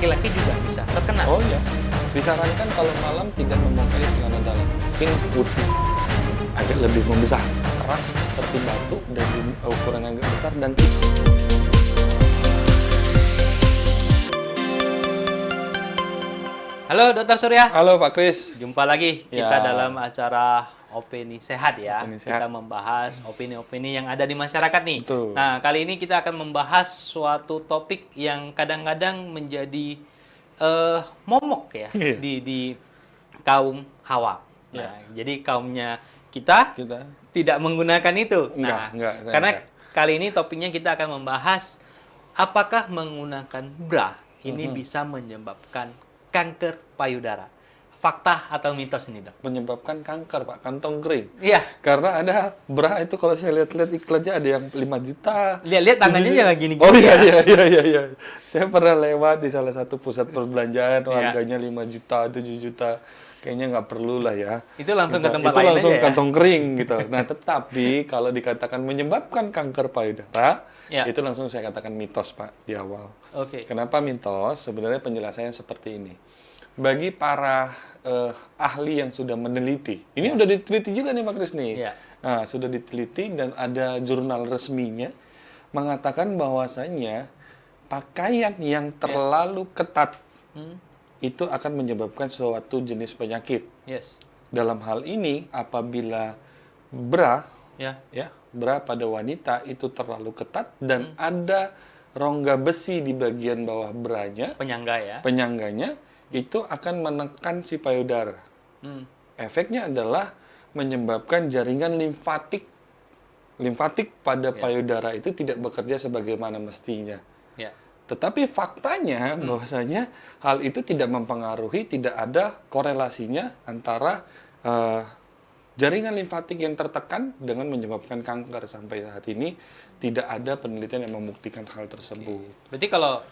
laki-laki juga bisa terkena. Oh iya, disarankan kalau malam tidak memakai celana dalam. Mungkin putih agak lebih membesar, keras seperti batu dan ukuran agak besar dan Halo Dokter Surya, Halo Pak Kris. jumpa lagi kita Ya. dalam acara Opini Sehat ya. Opini Sehat. Kita membahas opini-opini yang ada di masyarakat nih. Betul. Nah, kali ini kita akan membahas suatu topik yang kadang-kadang menjadi momok ya Iya. di kaum hawa. Iya. Nah, jadi kaumnya kita Kita tidak menggunakan itu. Enggak, saya Karena enggak. kali ini topiknya kita akan membahas apakah menggunakan bra ini bisa menyebabkan kanker payudara. Fakta atau mitos ini, Dok? menyebabkan kanker Pak, kantong kering. Iya. Karena ada bra itu kalau saya lihat-lihat iklannya ada yang 5 juta. Lihat-lihat tangannya 7 juta. jangan gini-gini. Oh iya, ya. iya. Saya pernah lewat di salah satu pusat perbelanjaan, Iya. harganya 5 juta, 7 juta. Kayaknya nggak perlu lah ya. Itu langsung ke tempat itu lain langsung aja ya? kantong kering gitu. Nah, tetapi kalau dikatakan menyebabkan kanker payudara, Ya. itu langsung saya katakan mitos Pak di awal. Oke. Kenapa mitos? Sebenarnya penjelasannya seperti ini. Bagi para ahli yang sudah meneliti, ini udah diteliti juga nih Pak Kris nih. Ya. Nah, sudah diteliti dan ada jurnal resminya mengatakan bahwasannya pakaian yang terlalu ketat itu akan menyebabkan suatu jenis penyakit. Yes. Dalam hal ini, apabila bra, Ya. bra pada wanita itu terlalu ketat dan ada rongga besi di bagian bawah branya, Penyangga ya. penyangganya, itu akan menekan si payudara. Hmm. Efeknya adalah menyebabkan jaringan limfatik pada payudara itu tidak bekerja sebagaimana mestinya. Ya. Tetapi faktanya bahwasanya hal itu tidak mempengaruhi, tidak ada korelasinya antara jaringan limfatik yang tertekan dengan menyebabkan kanker. Sampai saat ini tidak ada penelitian yang membuktikan hal tersebut. Berarti kalau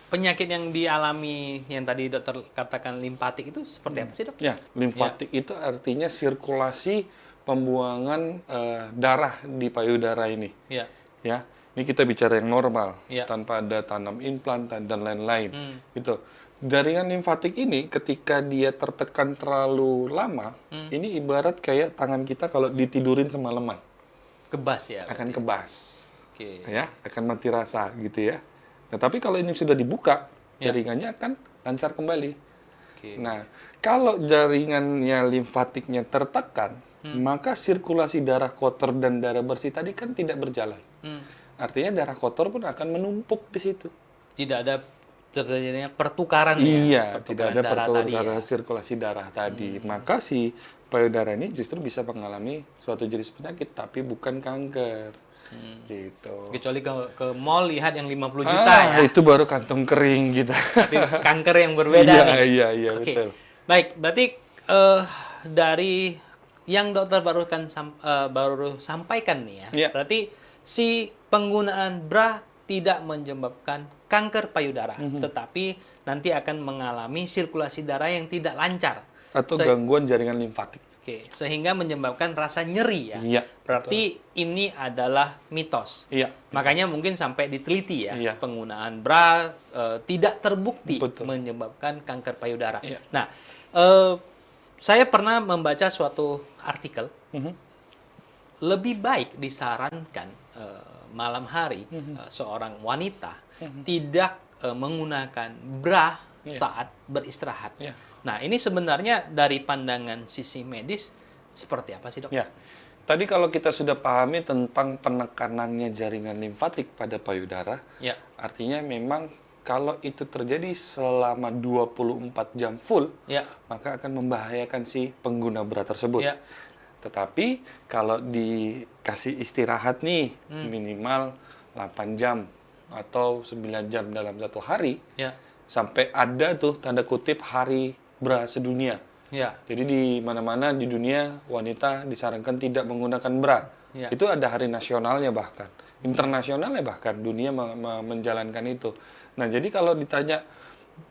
penyakit yang dialami yang tadi dokter katakan limpatik itu seperti apa sih, Dok? Ya, limfatik itu artinya sirkulasi pembuangan darah di payudara ini. Ya. Ya, ini kita bicara yang normal, Ya. tanpa ada tanam implan dan lain-lain. Gitu. Jaringan limfatik ini ketika dia tertekan terlalu lama, ini ibarat kayak tangan kita kalau ditidurin semalaman, Kebas ya. akan kebas, Oke. ya, akan mati rasa gitu ya. Nah, tapi kalau ini sudah dibuka, jaringannya akan lancar kembali. Oke. Nah, kalau jaringannya limfatiknya tertekan, maka sirkulasi darah kotor dan darah bersih tadi kan tidak berjalan. Artinya darah kotor pun akan menumpuk di situ. Tidak ada terjadinya pertukaran Iya, ya. tidak ada darah tadi pertukaran ya. sirkulasi darah tadi. Maka si payudara ini justru bisa mengalami suatu jenis penyakit, tapi bukan kanker. Gitu. Kecuali ke mall lihat yang 50 juta ya. Itu baru kantong kering gitu. Tapi kanker yang berbeda Iya, nih. iya, Oke. betul. Baik, berarti dari yang dokter baru sampaikan nih ya. Iya. Berarti si penggunaan bra tidak menyebabkan kanker payudara, tetapi nanti akan mengalami sirkulasi darah yang tidak lancar. Atau gangguan jaringan limfatik. Oke, sehingga menyebabkan rasa nyeri ya. Iya, Berarti ini adalah mitos. Iya. Makanya mungkin sampai diteliti ya, Iya. penggunaan bra tidak terbukti Betul. menyebabkan kanker payudara. Iya. Nah, saya pernah membaca suatu artikel, lebih baik disarankan malam hari seorang wanita tidak menggunakan bra saat beristirahat. Iya. Nah, ini sebenarnya dari pandangan sisi medis seperti apa sih, Dok? Ya, tadi kalau kita sudah pahami tentang penekanannya jaringan limfatik pada payudara, Ya. artinya memang kalau itu terjadi selama 24 jam full, Ya. maka akan membahayakan si pengguna bra tersebut. Ya. Tetapi kalau dikasih istirahat nih, minimal 8 jam atau 9 jam dalam satu hari, Ya. sampai ada tuh tanda kutip hari bra sedunia. Ya. Jadi di mana-mana di dunia wanita disarankan tidak menggunakan bra. Ya. Itu ada hari nasionalnya bahkan. Internasionalnya bahkan dunia menjalankan itu. Nah, jadi kalau ditanya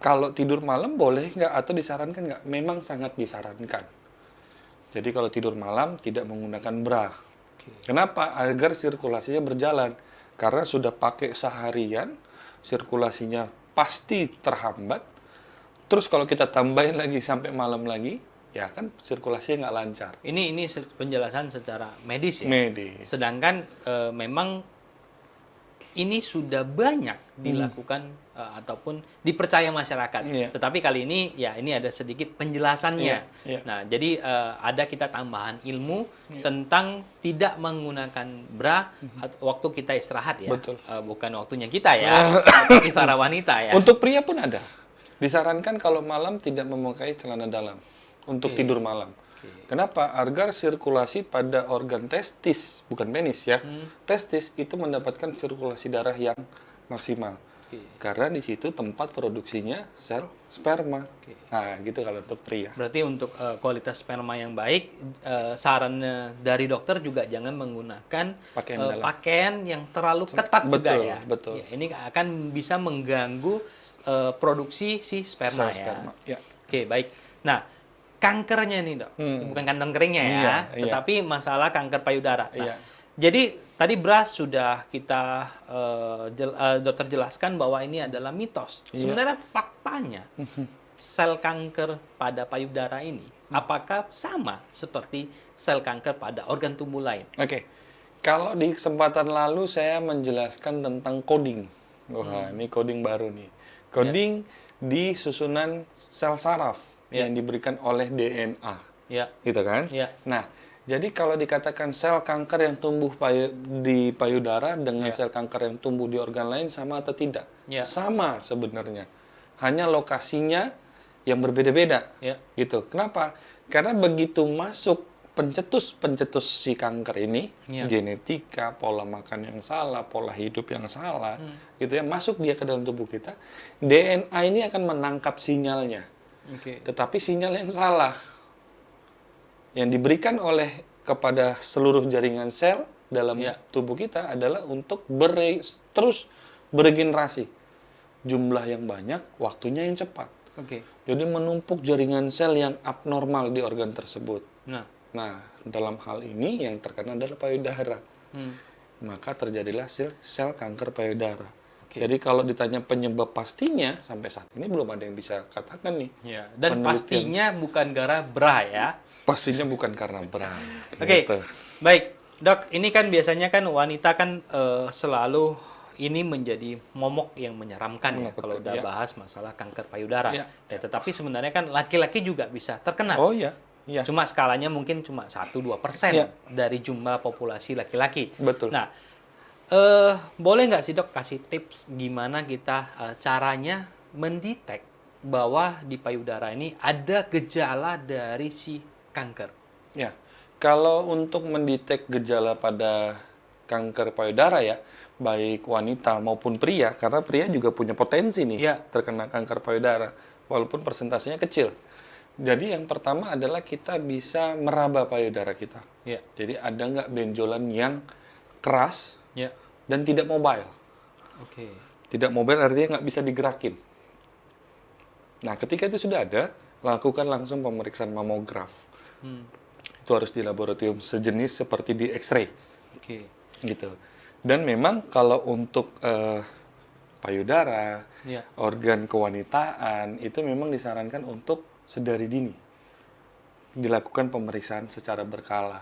kalau tidur malam boleh nggak atau disarankan nggak? Memang sangat disarankan. Jadi kalau tidur malam tidak menggunakan bra. Kenapa? Agar sirkulasinya berjalan. Karena sudah pakai seharian, sirkulasinya pasti terhambat. Terus kalau kita tambahin lagi sampai malam lagi, ya kan sirkulasinya nggak lancar. Ini penjelasan secara medis ya. Medis. Sedangkan memang ini sudah banyak dilakukan ataupun dipercaya masyarakat. Iya. Tetapi kali ini ya ini ada sedikit penjelasannya. Iya. Nah, jadi ada kita tambahan ilmu tentang tidak menggunakan bra waktu kita istirahat ya. Betul. Bukan waktunya kita ya, tapi para wanita ya. Untuk pria pun ada. Disarankan kalau malam tidak memakai celana dalam untuk tidur malam. Kenapa? Agar sirkulasi pada organ testis, bukan penis ya, testis itu mendapatkan sirkulasi darah yang maksimal. Karena di situ tempat produksinya sel sperma. Nah, gitu kalau untuk pria. Berarti untuk kualitas sperma yang baik, saran dari dokter juga jangan menggunakan pakaian yang terlalu ketat juga ya. Betul. Ya, ini akan bisa mengganggu produksi si sperma Sel ya. sperma, ya. Oke, baik. Nah, kankernya nih dok, bukan kantong keringnya ya, Iya. tetapi masalah kanker payudara. Nah, Iya. jadi tadi Bras sudah kita dokter jelaskan bahwa ini adalah mitos. Sebenarnya faktanya sel kanker pada payudara ini apakah sama seperti sel kanker pada organ tubuh lain? Oke. Kalau di kesempatan lalu saya menjelaskan tentang coding. Wah, ini coding baru nih. Coding di susunan sel saraf yang diberikan oleh DNA. Ya. Gitu kan? Ya. Nah, jadi kalau dikatakan sel kanker yang tumbuh di payudara dengan sel kanker yang tumbuh di organ lain sama atau tidak? Ya. Sama sebenarnya. Hanya lokasinya yang berbeda-beda. Ya. Gitu. Kenapa? Karena begitu masuk pencetus si kanker ini, genetika, pola makan yang salah, pola hidup yang salah, gitu ya, masuk dia ke dalam tubuh kita, DNA ini akan menangkap sinyalnya. Tetapi sinyal yang salah yang diberikan kepada seluruh jaringan sel dalam tubuh kita adalah untuk terus beregenerasi. Jumlah yang banyak, waktunya yang cepat. Jadi menumpuk jaringan sel yang abnormal di organ tersebut. Nah, dalam hal ini yang terkena adalah payudara. Maka terjadilah sel kanker payudara. Jadi kalau ditanya penyebab pastinya, sampai saat ini belum ada yang bisa katakan nih. Dan pastinya bukan gara bra ya. Pastinya bukan karena bra. Oke, baik. Dok, ini kan biasanya kan wanita kan selalu ini menjadi momok yang menyeramkan ya kalau udah bahas masalah kanker payudara. Tetapi sebenarnya kan laki-laki juga bisa terkena. Oh iya. Ya. Cuma skalanya mungkin cuma 1-2% dari jumlah populasi laki-laki. Betul. Nah, boleh nggak sih dok kasih tips gimana kita caranya mendetek bahwa di payudara ini ada gejala dari si kanker? Ya, kalau untuk mendetek gejala pada kanker payudara ya, baik wanita maupun pria, karena pria juga punya potensi nih terkena kanker payudara, walaupun persentasenya kecil. Jadi yang pertama adalah kita bisa meraba payudara kita. Jadi ada nggak benjolan yang keras dan tidak mobile. Tidak mobile artinya nggak bisa digerakin. Nah, ketika itu sudah ada, lakukan langsung pemeriksaan mamograf. Itu harus di laboratorium sejenis seperti di X-ray. Gitu. Dan memang kalau untuk payudara, organ kewanitaan itu memang disarankan untuk sedari dini dilakukan pemeriksaan secara berkala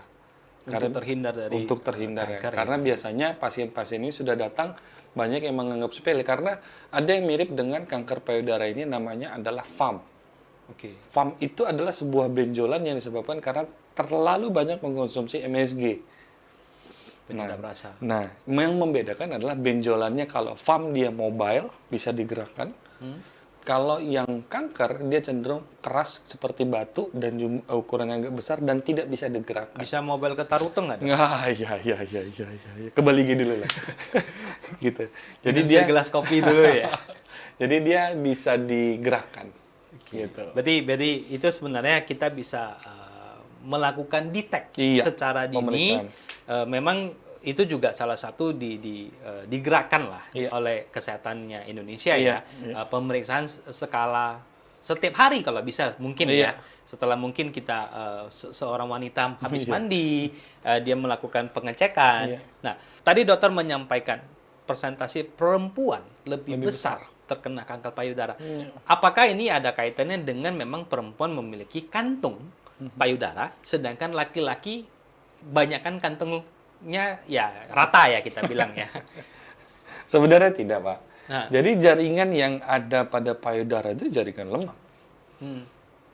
untuk terhindar ya. Karena biasanya pasien-pasien ini sudah datang banyak yang menganggap sepele karena ada yang mirip dengan kanker payudara ini namanya adalah FAM. FAM itu adalah sebuah benjolan yang disebabkan karena terlalu banyak mengkonsumsi MSG. Nah, yang membedakan adalah benjolannya kalau FAM dia mobile bisa digerakkan. Kalau yang kanker, dia cenderung keras seperti batu dan ukurannya agak besar dan tidak bisa digerakkan. Bisa mobile ke Taruteng nggak? Iya. Ke Baligi dulu lah. Gitu. Jadi dia gelas kopi dulu ya. Jadi dia bisa digerakkan. Gitu. Berarti itu sebenarnya kita bisa melakukan detect secara dini. Memang itu juga salah satu digerakkan lah oleh kesehatannya Indonesia pemeriksaan skala setiap hari kalau bisa mungkin setelah mungkin kita seorang wanita habis mandi dia melakukan pengecekan. Nah, tadi dokter menyampaikan persentase perempuan lebih besar terkena kanker payudara. Apakah ini ada kaitannya dengan memang perempuan memiliki kantung payudara, sedangkan laki-laki banyakkan kantungnya ya rata ya kita bilang ya. Sebenarnya tidak, Pak. Nah. Jadi jaringan yang ada pada payudara itu jaringan lemak.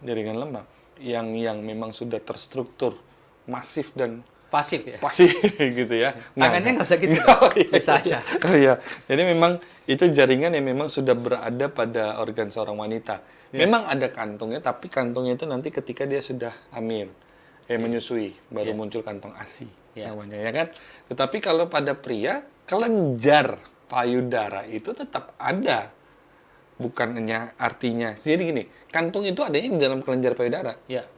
Jaringan lemak yang memang sudah terstruktur masif dan pasif ya. Pasif gitu ya. Tangannya nggak usah gitu. Bisa aja. Oh iya. Jadi memang itu jaringan yang memang sudah berada pada organ seorang wanita. Memang ada kantungnya, tapi kantungnya itu nanti ketika dia sudah hamil, menyusui, baru muncul kantong ASI namanya ya kan. Tetapi kalau pada pria, kelenjar payudara itu tetap ada. Bukannya artinya. Jadi gini, kantung itu adanya di dalam kelenjar payudara.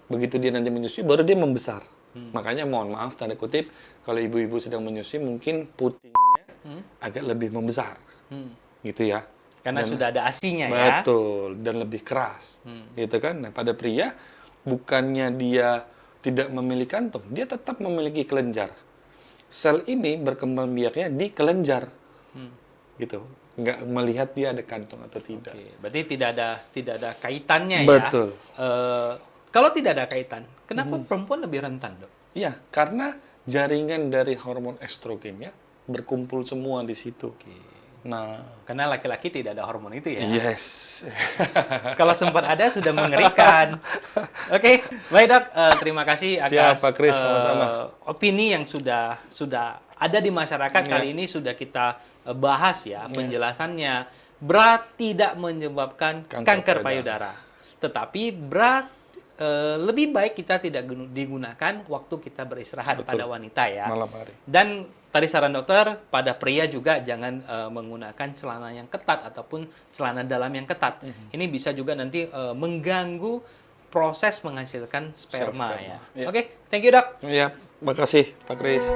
Begitu dia nanti menyusui, baru dia membesar. Makanya mohon maaf tanda kutip, kalau ibu-ibu sedang menyusui mungkin putingnya agak lebih membesar. Gitu ya. Karena sudah ada ASI-nya ya. Betul, dan lebih keras. Gitu kan. Nah, pada pria bukannya dia tidak memiliki kantung, dia tetap memiliki kelenjar. Sel ini berkembang biaknya di kelenjar. Gitu. Nggak melihat dia ada kantung atau tidak. Berarti tidak ada kaitannya. Betul. Ya. Kalau tidak ada kaitan, kenapa perempuan lebih rentan, Dok? Iya, karena jaringan dari hormon estrogennya berkumpul semua di situ. Nah, karena laki-laki tidak ada hormon itu ya. Yes. Kalau sempat ada sudah mengerikan. Oke, baik Dok. Terima kasih atas Chris, sama-sama. Opini yang sudah ada di masyarakat. Kali ini sudah kita bahas ya penjelasannya. Berat tidak menyebabkan kanker payudara, tetapi berat lebih baik kita tidak digunakan waktu kita beristirahat. Betul. Pada wanita ya. Malam hari. Dan tadi saran dokter pada pria juga jangan menggunakan celana yang ketat ataupun celana dalam yang ketat. Ini bisa juga nanti mengganggu proses menghasilkan sperma. Ya. Oke, thank you Dok. Ya, makasih Pak Kris.